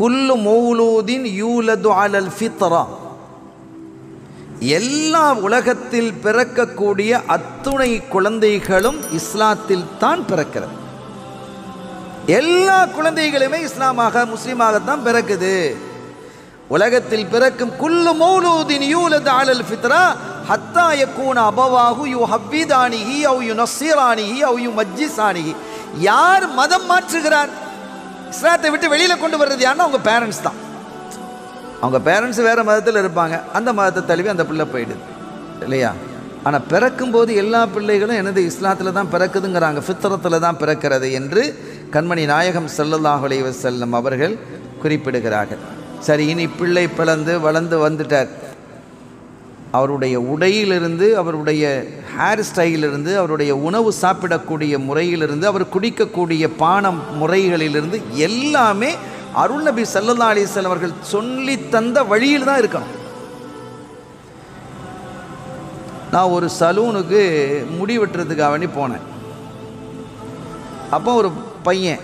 குல்லு மௌலூதின் யூலது அலல் ஃபித்ரா, எல்லா உலகத்தில் பிறக்கக்கூடிய அத்துணை குழந்தைகளும் இஸ்லாத்தில் தான் பிறக்கிறது. எல்லா குழந்தைகளுமே இஸ்லாமாக முஸ்லீமாகத்தான் பிறக்குது. உலகத்தில் பிறக்கும் குல்லு மௌலூதின் யூலது அலல் ஃபித்ரா ஹத்தா யகூன அபவாஹு யுஹவ்விதானிஹி அவ் யுனஸ்ஸிரானிஹி அவ் யுமஜ்ஜிசானிஹி. யார் மதம் மாற்றுகிறார், இஸ்லாத்தை விட்டு வெளியில் கொண்டு வர்றது யாருன்னா அவங்க பேரண்ட்ஸ் தான். அவங்க பேரண்ட்ஸ் வேறு மதத்தில் இருப்பாங்க, அந்த மதத்தை தழுவி அந்த பிள்ளை போயிடுது இல்லையா? ஆனால் பிறக்கும்போது எல்லா பிள்ளைகளும் எனது இஸ்லாத்தில் தான் பிறக்குதுங்கிறாங்க, ஃபித்ரத்தில் தான் பிறக்கிறது என்று கண்மணி நாயகம் ஸல்லல்லாஹு அலைஹி வஸல்லம் அவர்கள் குறிப்பிடுகிறார்கள். சரி, இனி பிள்ளை பிளந்து வளர்ந்து வந்துட்டார். அவருடைய உடையிலிருந்து, அவருடைய ஹேர் ஸ்டைலிருந்து, அவருடைய உணவு சாப்பிடக்கூடிய முறையிலிருந்து, அவர் குடிக்கக்கூடிய பானம் முறைகளிலிருந்து எல்லாமே அருள் நபி ஸல்லல்லாஹு அலைஹி வஸல்லம் அவர்கள் சொல்லி தந்த வழியில் தான் இருக்கணும். நான் ஒரு சலூனுக்கு முடி வெட்டுறதுக்காக வேண்டி போனேன். அப்போ ஒரு பையன்,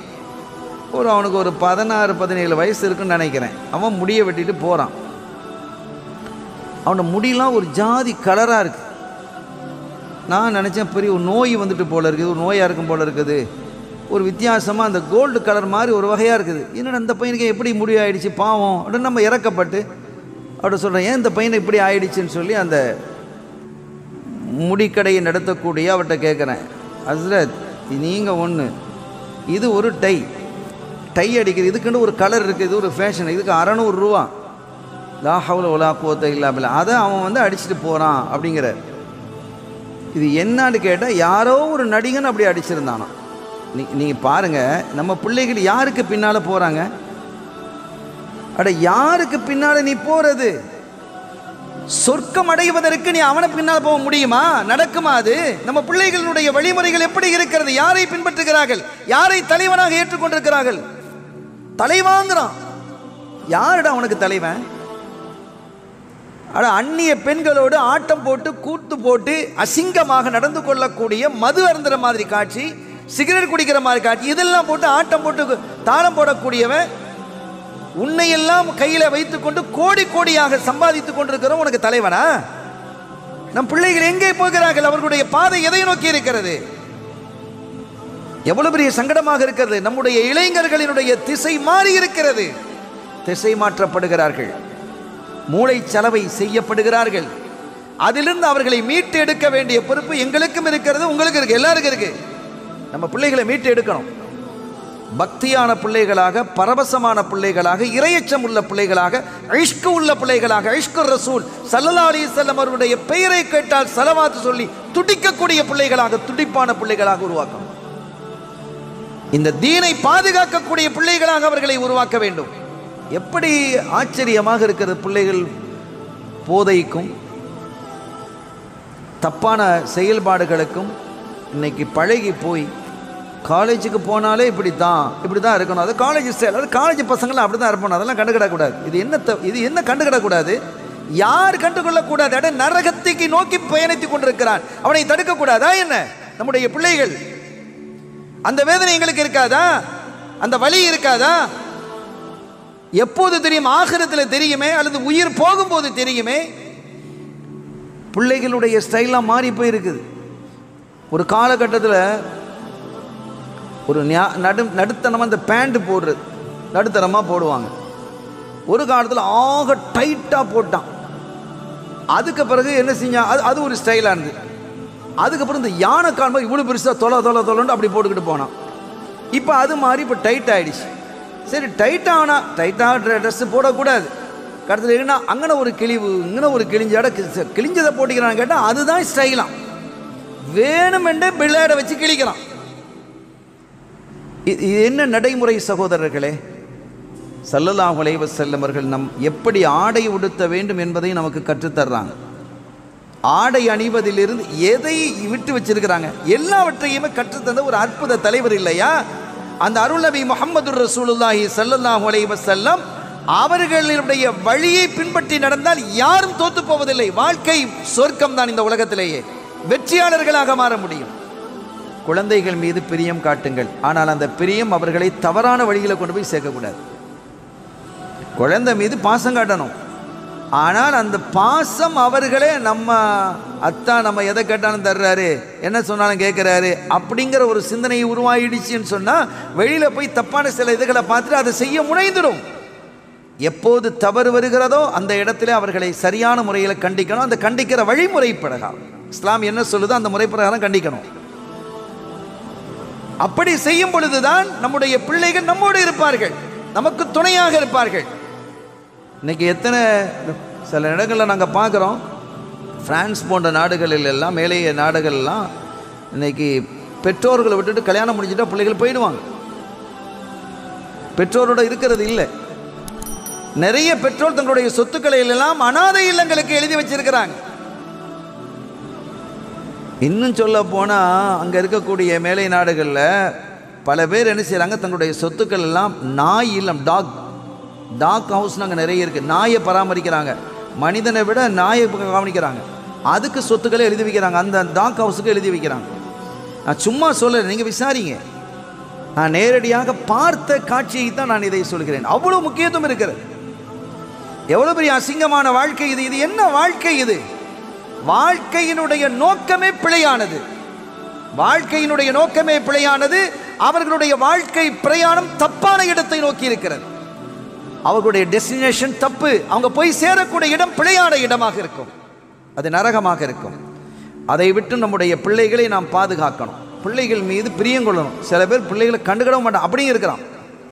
அவனுக்கு ஒரு 16-17 வயசு இருக்குன்னு நினைக்கிறேன். அவன் முடியை வெட்டிட்டு போகிறான். அவனோட முடியெலாம் ஒரு ஜாதி கலராக இருக்குது. நான் நினச்சேன் பெரிய ஒரு நோய் வந்துட்டு போல இருக்குது, ஒரு நோயாக இருக்கும் போல இருக்குது. ஒரு வித்தியாசமாக அந்த கோல்டு கலர் மாதிரி ஒரு வகையாக இருக்குது. என்னடா இந்த பையனுக்கு எப்படி முடி ஆகிடுச்சு பாவம் அப்படின்னு நம்ம இறக்கப்பட்டு அப்படி சொல்கிறேன். ஏன் இந்த பையனை இப்படி ஆகிடுச்சின்னு சொல்லி அந்த முடிக்கடையை நடத்தக்கூடிய அவர்கிட்ட கேட்குறேன். ஹஸ்ரத், நீங்கள் ஒன்று, இது ஒரு டை அடிக்கிறது, இதுக்குன்னு ஒரு கலர் இருக்குது, இது ஒரு ஃபேஷன், இதுக்கு 600 ரூபா, லா ஹவ்ல வலா குவத்த இல்லா பில்லா, அதை அவன் அடிச்சுட்டு போகிறான் அப்படிங்கிறார். இது என்னான்னு கேட்டால் யாரோ ஒரு நடிகன் அப்படி அடிச்சிருந்தானோ. நீங்கள் பாருங்கள், நம்ம பிள்ளைகள் யாருக்கு பின்னால் போகிறாங்க? அட, யாருக்கு பின்னால் நீ போகிறது? சொர்க்கம் அடைவதற்கு நீ அவனை பின்னால் போக முடியுமா? நடக்குமா அது? நம்ம பிள்ளைகளுடைய வழிமுறைகள் எப்படி இருக்கிறது? யாரை பின்பற்றுகிறார்கள்? யாரை தலைவனாக ஏற்றுக்கொண்டிருக்கிறார்கள்? தலைவாங்கிறான். யாருடா அவனுக்கு தலைவன்? அட, அந்நிய பெண்களோடு ஆட்டம் போட்டு கூத்து போட்டு அசிங்கமாக நடந்து கொள்ளக்கூடிய, மது அருந்துற மாதிரி காட்சி, சிகரெட் குடிக்கிற மாதிரி காட்சி, இதெல்லாம் போட்டு ஆட்டம் போட்டு தாளம் போடக்கூடியவன் உன்னையெல்லாம் கையில் வைத்துக்கொண்டு கோடி கோடியாக சம்பாதித்துக் கொண்டிருக்கிறோம். உனக்கு தலைவனா? நம் பிள்ளைகள் எங்கே போகிறார்கள்? அவர்களுடைய பாதை எதை நோக்கி இருக்கிறது? எவ்வளவு பெரிய சங்கடமாக இருக்கிறது. நம்முடைய இளைஞர்களினுடைய திசை மாறி இருக்கிறது. திசை மாற்றப்படுகிறார்கள், மூளை செலவை செய்யப்படுகிறார்கள். அதிலிருந்து அவர்களை மீட்டு எடுக்க வேண்டிய பொறுப்பு எங்களுக்கும் இருக்கிறது, உங்களுக்கு இருக்கு, எல்லாருக்கும் இருக்கு. நம்ம பிள்ளைகளை மீட்டு எடுக்கணும். பக்தியான பிள்ளைகளாக, பரவசமான பிள்ளைகளாக, இறையச்சம் உள்ள பிள்ளைகளாக, இஷ்கு உள்ள பிள்ளைகளாக, இஷ்கு ரசூல் ஸல்லல்லாஹு அலைஹி வஸல்லம் அவருடைய பெயரை கேட்டால் ஸலவாத் சொல்லி துடிக்கக்கூடிய பிள்ளைகளாக, துடிப்பான பிள்ளைகளாக உருவாக்கணும். இந்த தீனை பாதுகாக்கக்கூடிய பிள்ளைகளாக அவர்களை உருவாக்க வேண்டும். எப்படி ஆச்சரியமாக இருக்கிறது! பிள்ளைகள் போதைக்கும் தப்பான செயல்பாடுகளுக்கும் இன்னைக்கு பழகி போய் காலேஜுக்கு போனாலே இப்படி தான் இருக்கணும். அது காலேஜ் ஸ்டைல், அது காலேஜ் பசங்களாம் அப்படி தான் இருப்பணும். அதெல்லாம் கண்டுக்கிடக்கூடாது. இது என்ன கண்டுக்கிடக்கூடாது? யார் கண்டுகொள்ளக்கூடாது? அட, நரகத்துக்கு நோக்கி பயணித்துக் கொண்டிருக்கிறான், அவனை தடுக்கக்கூடாதா என்ன? நம்முடைய பிள்ளைகள் அந்த வேதனை எங்களுக்கு இருக்காதா? அந்த வலி இருக்காதா? எப்போது தெரியும்? ஆகிரத்தில் தெரியுமே, அல்லது உயிர் போகும்போது தெரியுமே. பிள்ளைகளுடைய ஸ்டைலாம் மாறி போயிருக்குது. ஒரு காலகட்டத்தில் ஒரு நடுத்தனமாக அந்த பேண்ட் போடுறது நடுத்தரமாக போடுவாங்க. ஒரு காலத்தில் ஆக டைட்டாக போட்டான். அதுக்கு பிறகு என்ன செஞ்சான்? அது ஒரு ஸ்டைலாக இருந்தது. அதுக்கப்புறம் இந்த யானை கால் மாதிரி இவ்வளோ பெருசாக தொலைன்னு அப்படி போட்டுக்கிட்டு போனான். இப்போ அது மாதிரி இப்போ டைட் ஆகிடுச்சு. சரி, டைட்டாக ட்ரெஸ்ஸு போடக்கூடாது. கருத்தில் என்ன, அங்கே ஒரு கிழிவு, இங்கே ஒரு கிழிஞ்சதை போட்டிக்கிறான்னு கேட்டால் அதுதான் ஸ்டைலாம். வேணுமென்றே பிள்ளையாட வச்சு கிழிக்கிறான். இது என்ன நடைமுறை சகோதரர்களே? ஸல்லல்லாஹு அலைஹி வஸல்லம் அவர்கள் நம் எப்படி ஆடை உடுத்த வேண்டும் என்பதை நமக்கு கற்றுத்தர்றாங்க. ஆடை அணிவதிலிருந்து எதை விட்டு வச்சிருக்கிறாங்க? எல்லாவற்றையுமே கற்றுத்தந்த ஒரு அற்புத தலைவர் இல்லையா அந்த அருள் நபி முஹம்மது ரசூலுல்லாஹி ஸல்லல்லாஹு அலைஹி வஸல்லம். அவர்களுடைய வழியை பின்பற்றி நடந்தால் யாரும் தோத்து போவதில்லை. வாழ்க்கை சொர்க்கம் தான். இந்த உலகத்திலேயே வெற்றியாளர்களாக மாற முடியும். குழந்தைகள் மீது பிரியம் காட்டுங்கள், ஆனால் அந்த பிரியம் அவர்களை தவறான வழியில் கொண்டு போய் சேர்க்கக்கூடாது. குழந்தை மீது பாசம் காட்டணும். ஆனால் அந்த பாசம் அவர்களே நம்ம அத்தா நம்ம எதை கேட்டாலும் தர்றாரு, என்ன சொன்னாலும் கேட்குறாரு அப்படிங்கிற ஒரு சிந்தனையை உருவாயிடுச்சுன்னு சொன்னால் வெளியில் போய் தப்பான சில இதுகளை பார்த்துட்டு அதை செய்ய முனைந்துடும். எப்போது தவறு வருகிறதோ அந்த இடத்துல அவர்களை சரியான முறையில் கண்டிக்கணும். அந்த கண்டிக்கிற வழிமுறை பிரகாரம் இஸ்லாம் என்ன சொல்லுதோ அந்த முறை பிரகாரம் கண்டிக்கணும். அப்படி செய்யும் பொழுதுதான் நம்முடைய பிள்ளைகள் நம்மோடு இருப்பார்கள், நமக்கு துணையாக இருப்பார்கள். இன்னைக்கு எத்தனை சில இடங்களில் நாங்கள் பார்க்குறோம், பிரான்ஸ் போன்ற நாடுகளில் எல்லாம் மேலைய நாடுகள்லாம் இன்னைக்கு பெற்றோர்களை விட்டுட்டு கல்யாணம் முடிச்சுட்டா பிள்ளைகள் போயிடுவாங்க. பெற்றோரோட இருக்கிறது இல்லை. நிறைய பெற்றோர் தங்களுடைய சொத்துக்களை எல்லாம் அனாதை இல்லங்களுக்கு எழுதி வச்சிருக்கிறாங்க. இன்னும் சொல்ல போனால் அங்கே இருக்கக்கூடிய மேலை நாடுகளில் பல பேர் என்ன செய்கிறாங்க, தங்களுடைய சொத்துக்கள் எல்லாம் நாய் இல்லம், டாக் ஹவுஸ் அங்கே நிறைய இருக்குது. நாயை பராமரிக்கிறாங்க, மனிதனை விட நாயை கவனிக்கிறாங்க. அதுக்கு சொத்துக்களை எழுதி வைக்கிறாங்க, அந்த டாக் ஹவுஸுக்கு எழுதி வைக்கிறாங்க. நான் சும்மா சொல்லலை, நீங்கள் விசாரிங்க. நான் நேரடியாக பார்த்த காட்சியை தான் நான் இதை சொல்கிறேன். அவ்வளோ முக்கியத்துவம் இருக்கிறது. எவ்வளோ பெரிய அசிங்கமான வாழ்க்கை இது! இது என்ன வாழ்க்கை இது? வாழ்க்கையினுடைய நோக்கமே பிழையானது. வாழ்க்கையினுடைய நோக்கமே பிழையானது. அவர்களுடைய வாழ்க்கை பிரயாணம் தப்பான இடத்தை நோக்கி இருக்கிறது. அவர்களுடைய டெஸ்டினேஷன் தப்பு. அவங்க போய் சேரக்கூடிய இடம் பிழையான இடமாக இருக்கும், அது நரகமாக இருக்கும். அதை விட்டு நம்முடைய பிள்ளைகளை நாம் பாதுகாக்கணும். பிள்ளைகள் மீது பிரியம் கொள்ளணும். சில பேர் பிள்ளைகளை கண்டுக்கிட மாட்டான், அப்படியும் இருக்கிறான்.